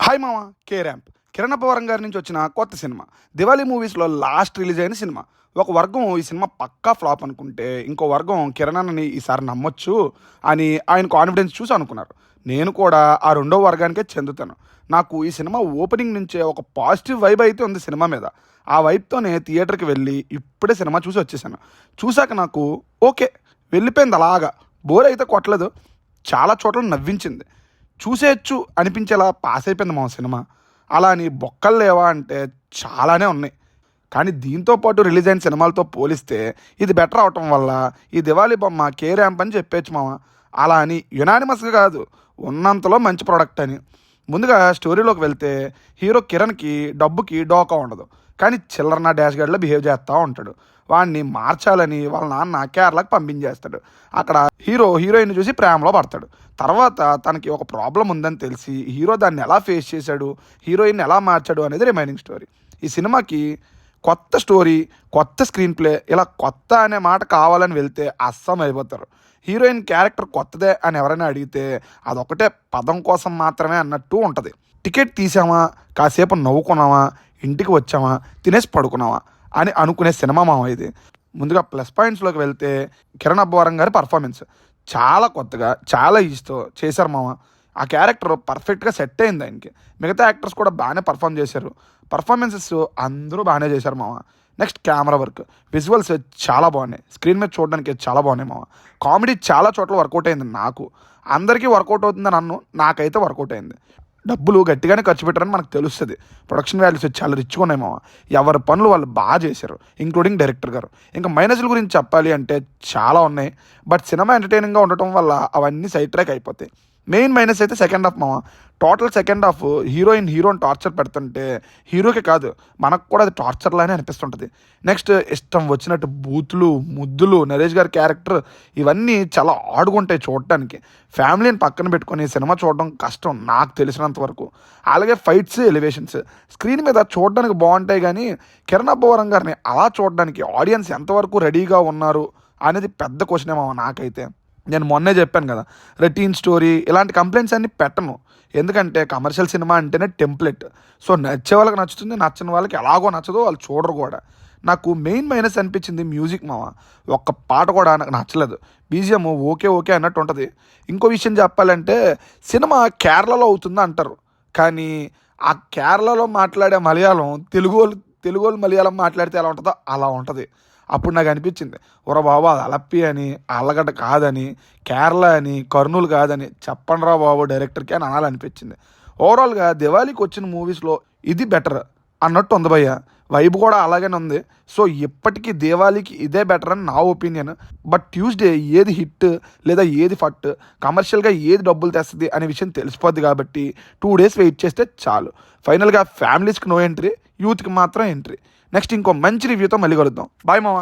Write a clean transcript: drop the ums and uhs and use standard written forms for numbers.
Hi మామ K ramp Kiran Abbavaram గారి నుంచి వచ్చిన కొత్త సినిమా దివాళీ మూవీస్లో లాస్ట్ రిలీజ్ అయిన సినిమా. ఒక వర్గం ఈ సినిమా పక్కా ఫ్లాప్ అనుకుంటే ఇంకో వర్గం కిరణ్ అన్నని ఈసారి నమ్మొచ్చు అని ఆయన కాన్ఫిడెన్స్ చూసి అనుకున్నారు. నేను కూడా ఆ రెండో వర్గానికే చెందుతాను. నాకు ఈ సినిమా ఓపెనింగ్ నుంచే ఒక పాజిటివ్ వైబ్ అయితే ఉంది సినిమా మీద. ఆ వైబ్తోనే థియేటర్కి వెళ్ళి ఇప్పుడే సినిమా చూసి వచ్చేసాను. చూశాక నాకు ఓకే వెళ్ళిపోయింది, అలాగా బోర్ అయితే కొట్టలేదు, చాలా చోట్ల నవ్వించింది, చూసేయచ్చు అనిపించేలా పాస్ అయిపోయింది మా సినిమా. అలా అని బొక్కలు లేవా అంటే చాలానే ఉన్నాయి. కానీ దీంతో పాటు రిలీజ్ అయిన సినిమాలతో పోలిస్తే ఇది బెటర్ అవటం వల్ల ఈ దివాళీ బొమ్మ కే ర్యాంప్ అని చెప్పేచ్చు మామ. అలా అని యునానిమస్గా కాదు, ఉన్నంతలో మంచి ప్రోడక్ట్ అని. ముందుగా స్టోరీలోకి వెళ్తే హీరో కిరణ్కి డబ్బుకి డోకా ఉండదు, కానీ చిల్లరన డాష్ గార్డ్లో బిహేవ్ చేస్తూ ఉంటాడు. వాడిని మార్చాలని వాళ్ళ నాన్న కేరళకు పంపించేస్తాడు. అక్కడ హీరోయిన్ చూసి ప్రేమలో పడతాడు. తర్వాత తనకి ఒక ప్రాబ్లం ఉందని తెలిసి హీరో దాన్ని ఎలా ఫేస్ చేశాడు, హీరోయిన్ ఎలా మార్చాడు అనేది రిమైనింగ్ స్టోరీ. ఈ సినిమాకి కొత్త స్టోరీ, కొత్త స్క్రీన్ ప్లే, ఇలా కొత్త అనే మాట కావాలని వెళ్తే అస్సం అయిపోతారు. హీరోయిన్ క్యారెక్టర్ కొత్తదే అని ఎవరైనా అడిగితే అదొకటే పదం కోసం మాత్రమే అన్నట్టు ఉంటుంది. టికెట్ తీసామా, కాసేపు నవ్వుకున్నామా, ఇంటికి వచ్చామా, తినేసి పడుకున్నామా అని అనుకునే సినిమా మామ ఇది. ముందుగా ప్లస్ పాయింట్స్లోకి వెళ్తే కిరణ్ అబ్బవరం గారి పర్ఫార్మెన్స్ చాలా కొత్తగా చాలా ఈజీతో చేశారు మామ. ఆ క్యారెక్టర్ పర్ఫెక్ట్గా సెట్ అయింది ఆయనకి. మిగతా యాక్టర్స్ కూడా బాగానే పర్ఫామ్ చేశారు. పర్ఫార్మెన్సెస్ అందరూ బాగానే చేశారు మామ. నెక్స్ట్ కెమెరా వర్క్, విజువల్స్ చాలా బాగున్నాయి, స్క్రీన్ మీద చూడడానికి చాలా బాగున్నాయి మామ. కామెడీ చాలా చోట్ల వర్కౌట్ అయింది. నాకు అందరికీ వర్కౌట్ అవుతుందని నన్ను నాకైతే వర్కౌట్ అయింది. డబ్బులు గట్టిగానే ఖర్చు పెట్టారని మనకు తెలుస్తుంది. ప్రొడక్షన్ వాల్యూస్ చాలా రిచ్గా ఉన్నాయి మామ. ఎవరి పనులు వాళ్ళు బాగా చేశారు, ఇంక్లూడింగ్ డైరెక్టర్ గారు. ఇంకా మైనస్ల గురించి చెప్పాలి అంటే చాలా ఉన్నాయి, బట్ సినిమా ఎంటర్టైనింగ్గా ఉండటం వల్ల అవన్నీ సైడ్ ట్రాక్ అయిపోతాయి. మెయిన్ మైనస్ అయితే సెకండ్ హాఫ్ మామ. టోటల్ సెకండ్ హాఫ్ హీరోని టార్చర్ పెడుతుంటే హీరోకే కాదు మనకు కూడా అది టార్చర్లానే అనిపిస్తుంటుంది. నెక్స్ట్ ఇష్టం వచ్చినట్టు బూతులు, ముద్దులు, నరేష్ గారి క్యారెక్టర్ ఇవన్నీ చాలా ఆడుకుంటాయి చూడటానికి. ఫ్యామిలీని పక్కన పెట్టుకొని సినిమా చూడడం కష్టం నాకు తెలిసినంత వరకు. అలాగే ఫైట్స్, ఎలివేషన్స్ స్క్రీన్ మీద చూడడానికి బాగుంటాయి, కానీ కిరణ్ అబ్బవరం గారిని అలా చూడడానికి ఆడియన్స్ ఎంతవరకు రెడీగా ఉన్నారు అనేది పెద్ద క్వశ్చన్ ఏమో నాకైతే. నేను మొన్నే చెప్పాను కదా, రొటీన్ స్టోరీ ఇలాంటి కంప్లైంట్స్ అన్ని పెట్టను. ఎందుకంటే కమర్షియల్ సినిమా అంటేనే టెంప్లెట్. సో నచ్చే వాళ్ళకి నచ్చుతుంది, నచ్చని వాళ్ళకి ఎలాగో నచ్చదో, వాళ్ళు చూడరు కూడా. నాకు మెయిన్ మైనస్ అనిపించింది మ్యూజిక్ మామ. ఒక్క పాట కూడా నాకు నచ్చలేదు. బీజిఎం ఓకే అన్నట్టు ఉంటుంది. ఇంకో విషయం చెప్పాలంటే సినిమా కేరళలో అవుతుంది అంటారు, కానీ ఆ కేరళలో మాట్లాడే మలయాళం తెలుగు వాళ్ళు మలయాళం మాట్లాడితే ఎలా ఉంటుందో అలా ఉంటుంది. అప్పుడు నాకు అనిపించింది, ఒర బాబు అది అలప్పి అని, అల్లగడ్డ కాదని, కేరళ అని, కర్నూలు కాదని చెప్పండి రా బాబు డైరెక్టర్కి అని అనాలనిపించింది. ఓవరాల్గా దివాళీకి వచ్చిన మూవీస్లో ఇది బెటర్ అన్నట్టు ఉంది భయ్య. వైబ్ కూడా అలాగే ఉంది. సో ఇప్పటికీ దివాళీకి ఇదే బెటర్ అని నా ఒపీనియన్. బట్ ట్యూస్డే ఏది హిట్ లేదా ఏది ఫట్, కమర్షియల్గా ఏది డబ్బులు తెస్తుంది అనే విషయం తెలిసిపోద్ది. కాబట్టి 2 days వెయిట్ చేస్తే చాలు. ఫైనల్గా ఫ్యామిలీస్కి నో ఎంట్రీ, యూత్కి మాత్రం ఎంట్రీ. నెక్స్ట్ ఇంకో మంచి రివ్యూతో మళ్ళీ కలుద్దాం. బాయ్ మామ.